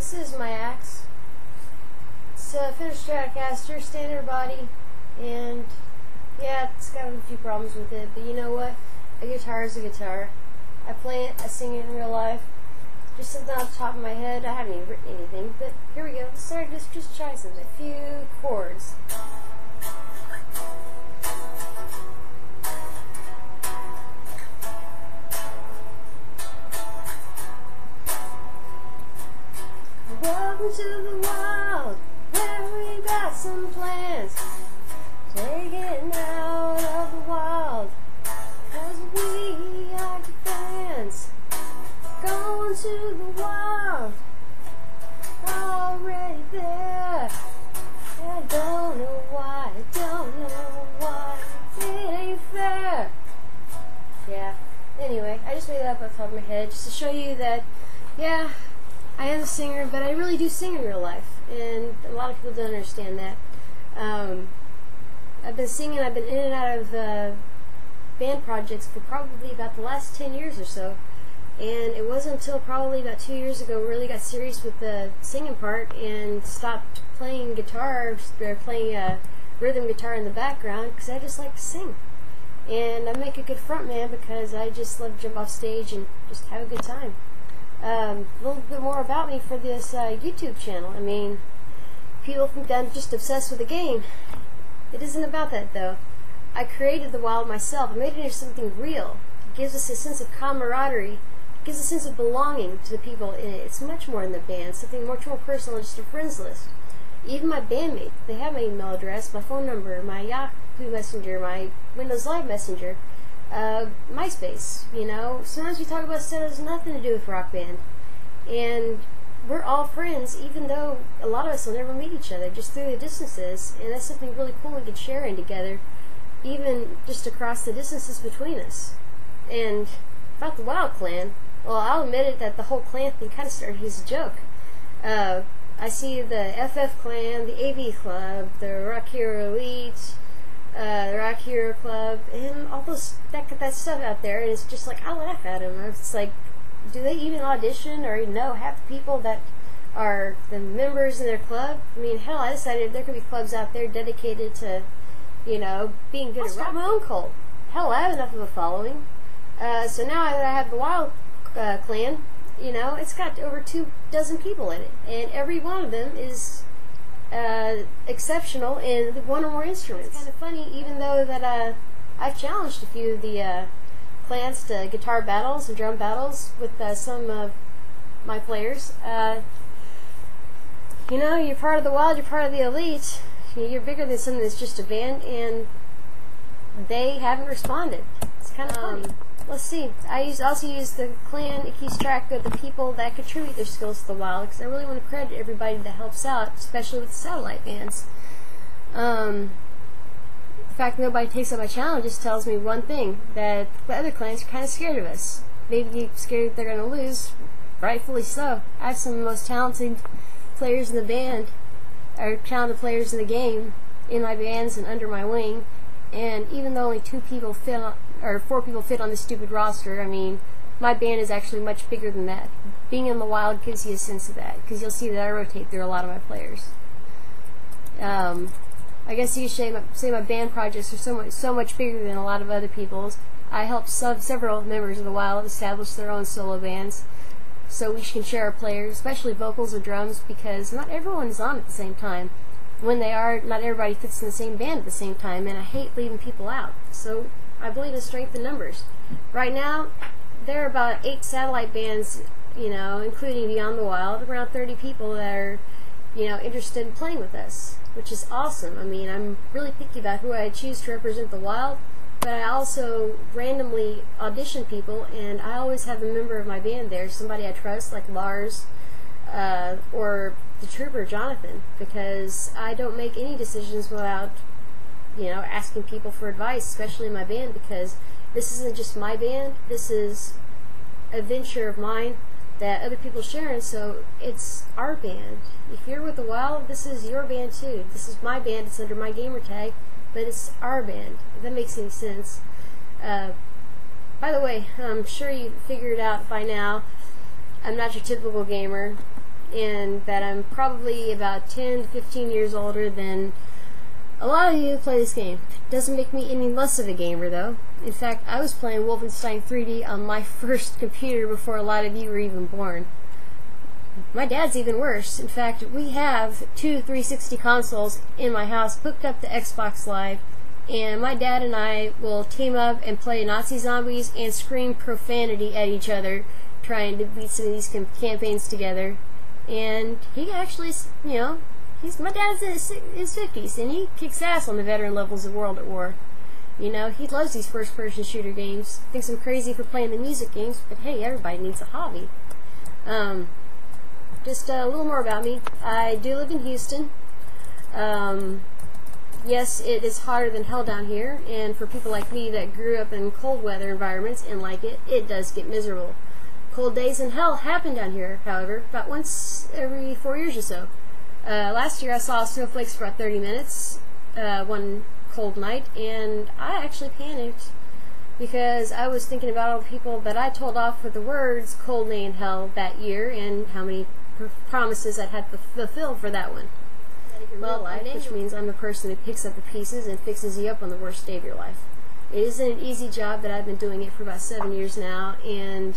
This is my axe. It's a finished Stratocaster, standard body, and yeah, it's got a few problems with it, but you know what? A guitar is a guitar. I play it, I sing it in real life. Just something off the top of my head. I haven't even written anything, but here we go. Let's start, just try something. A few chords. Welcome to the wild, where we got some plans. Taking out of the wild, 'cause we are your fans. Going to the wild, already there. I don't know why, it ain't fair. Yeah, anyway, I just made that up off the top of my head just to show you that, yeah, I am a singer, but I really do sing in real life, and a lot of people don't understand that. I've been singing, I've been in and out of band projects for probably about the last 10 years or so, and it wasn't until probably about 2 years ago really got serious with the singing part and stopped playing guitar, or playing rhythm guitar in the background, because I just like to sing. And I make a good frontman because I just love to jump off stage and just have a good time. A little bit more about me for this YouTube channel. I mean, people think that I'm just obsessed with the game. It isn't about that, though. I created the wild myself. I made it into something real. It gives us a sense of camaraderie. It gives a sense of belonging to the people in it. It's much more than the band, something much more personal than just a friends list. Even my bandmate, they have my email address, my phone number, my Yahoo Messenger, my Windows Live Messenger, MySpace, you know. Sometimes we talk about stuff that has nothing to do with Rock Band. And we're all friends, even though a lot of us will never meet each other, just through the distances. And that's something really cool we can share in together, even just across the distances between us. And about the Wild Clan, well, I'll admit it that the whole clan thing kind of started as a joke. I see the FF Clan, the AV Club, the Rock Hero Elite, the Rock Hero Club, and all those that stuff out there, and it's just like, I laugh at them. It's like, do they even audition or know half the people that are the members in their club? I mean, hell, I decided there could be clubs out there dedicated to, you know, being good at rock. My own cult. Hell, I have enough of a following. So now that I have the Wild Clan, you know, it's got over 24 people in it, and every one of them is exceptional in one or more instruments. It's kind of funny, even though that I've challenged a few of the clans to guitar battles and drum battles with some of my players. You know, you're part of the Wild, you're part of the Elite. You're bigger than something that's just a band, and they haven't responded. It's kind of funny. Let's see. I also use the clan. It keeps track of the people that contribute their skills to the Wild, because I really want to credit everybody that helps out, especially with the satellite bands. The fact that nobody takes up my challenge just tells me one thing, that the other clans are kind of scared of us. Maybe scared that they're going to lose. Rightfully so. I have some of the most talented players in the band, or talented players in the game, in my bands and under my wing. And even though only 4 people fit on this stupid roster, I mean, my band is actually much bigger than that. Being in the Wild gives you a sense of that, because you'll see that I rotate through a lot of my players. I guess you could say my band projects are so much bigger than a lot of other people's. I helped several members of the Wild establish their own solo bands, so we can share our players, especially vocals or drums, because not everyone is on at the same time. When they are, not everybody fits in the same band at the same time, and I hate leaving people out. So I believe in strength in numbers. Right now, there are about 8 satellite bands, you know, including Beyond the Wild, around 30 people that are, you know, interested in playing with us, which is awesome. I mean, I'm really picky about who I choose to represent the Wild, but I also randomly audition people, and I always have a member of my band there, somebody I trust, like Lars, or the Trooper, Jonathan, because I don't make any decisions without, you know, asking people for advice, especially in my band, because this isn't just my band, this is a venture of mine that other people share, and so it's our band. If you're with the Wild, this is your band too. This is my band, it's under my gamer tag, but it's our band, if that makes any sense. By the way, I'm sure you figured out by now, I'm not your typical gamer. and that I'm probably about 10 to 15 years older than a lot of you who play this game. Doesn't make me any less of a gamer, though. In fact, I was playing Wolfenstein 3D on my first computer before a lot of you were even born. My dad's even worse. In fact, we have 2 360 consoles in my house hooked up to Xbox Live, and my dad and I will team up and play Nazi zombies and scream profanity at each other, trying to beat some of these campaigns together. And he actually, you know, my dad's in his 50s, and he kicks ass on the veteran levels of World at War. You know, he loves these first-person shooter games. Thinks I'm crazy for playing the music games, but hey, everybody needs a hobby. Just a little more about me. I do live in Houston. Yes, it is hotter than hell down here, and for people like me that grew up in cold weather environments and like it, it does get miserable. Cold days in hell happen down here, however, about once every 4 years or so. Last year I saw snowflakes for about 30 minutes one cold night, and I actually panicked because I was thinking about all the people that I told off with the words cold day in hell that year and how many promises I had fulfilled for that one. Well, which means I'm the person who picks up the pieces and fixes you up on the worst day of your life. It isn't an easy job, but I've been doing it for about 7 years now, and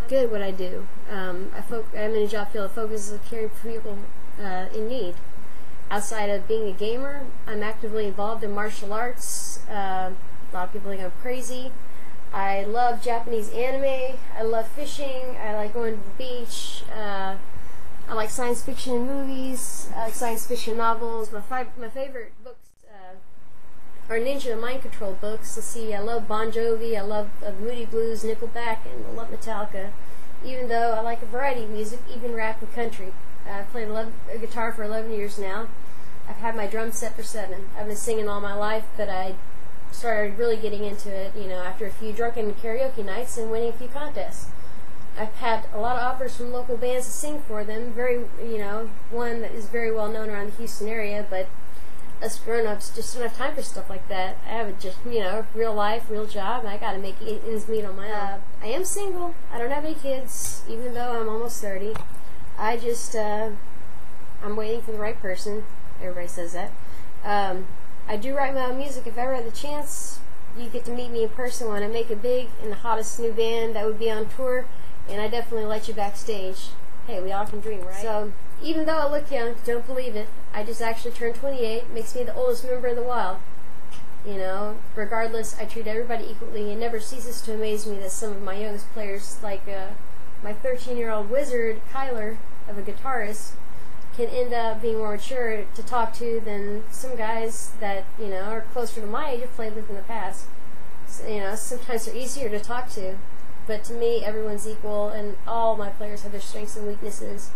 I'm good at what I do. I'm in a job field that focuses on caring for people in need. Outside of being a gamer, I'm actively involved in martial arts. A lot of people think I'm crazy. I love Japanese anime. I love fishing. I like going to the beach. I like science fiction and movies. I like science fiction novels. My favorite books are Ninja Mind Control books. Let's see, I love Bon Jovi. I love Moody Blues, Nickelback, and I love Metallica. Even though I like a variety of music, even rap and country. I've played guitar for 11 years now. I've had my drum set for 7. I've been singing all my life, but I started really getting into it, you know, after a few drunken karaoke nights and winning a few contests. I've had a lot of offers from local bands to sing for them. One that is very well known around the Houston area, but us grown-ups just don't have time for stuff like that. I have real life, real job, and I got to make ends meet on my own. I am single. I don't have any kids, even though I'm almost 30. I just, I'm waiting for the right person. Everybody says that. I do write my own music. If I ever had the chance, you get to meet me in person when I make it big in the hottest new band that would be on tour, and I definitely let you backstage. Hey, we all can dream, right? So, even though I look young, don't believe it, I just actually turned 28, makes me the oldest member of the Wild. You know, regardless, I treat everybody equally. It never ceases to amaze me that some of my youngest players, like my 13-year-old wizard, Kyler, of a guitarist, can end up being more mature to talk to than some guys that, you know, are closer to my age or played with in the past. So, you know, sometimes they're easier to talk to, but to me, everyone's equal, and all my players have their strengths and weaknesses.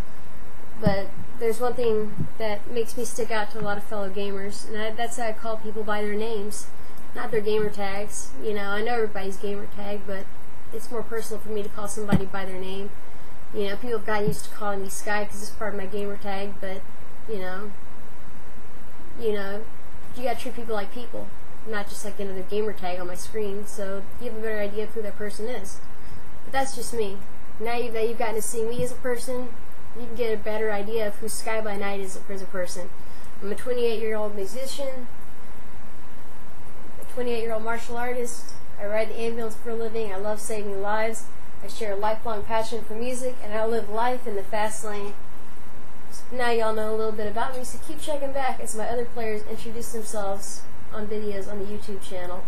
But there's one thing that makes me stick out to a lot of fellow gamers, and that's how I call people by their names, not their gamer tags. You know, I know everybody's gamer tag, but it's more personal for me to call somebody by their name. You know, people have gotten used to calling me Sky because it's part of my gamer tag, but, you gotta treat people like people, not just like another gamer tag on my screen, so you have a better idea of who that person is. But that's just me. Now that you've gotten to see me as a person, you can get a better idea of who Sky by Night is as a person. I'm a 28-year-old musician, a 28-year-old martial artist. I ride the ambulance for a living. I love saving lives. I share a lifelong passion for music, and I live life in the fast lane. So now y'all know a little bit about me, so keep checking back as my other players introduce themselves on videos on the YouTube channel.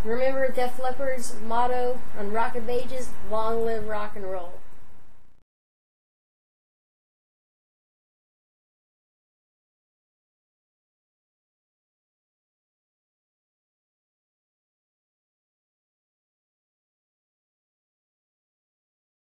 Remember Def Leppard's motto on Rock of Ages, long live rock and roll.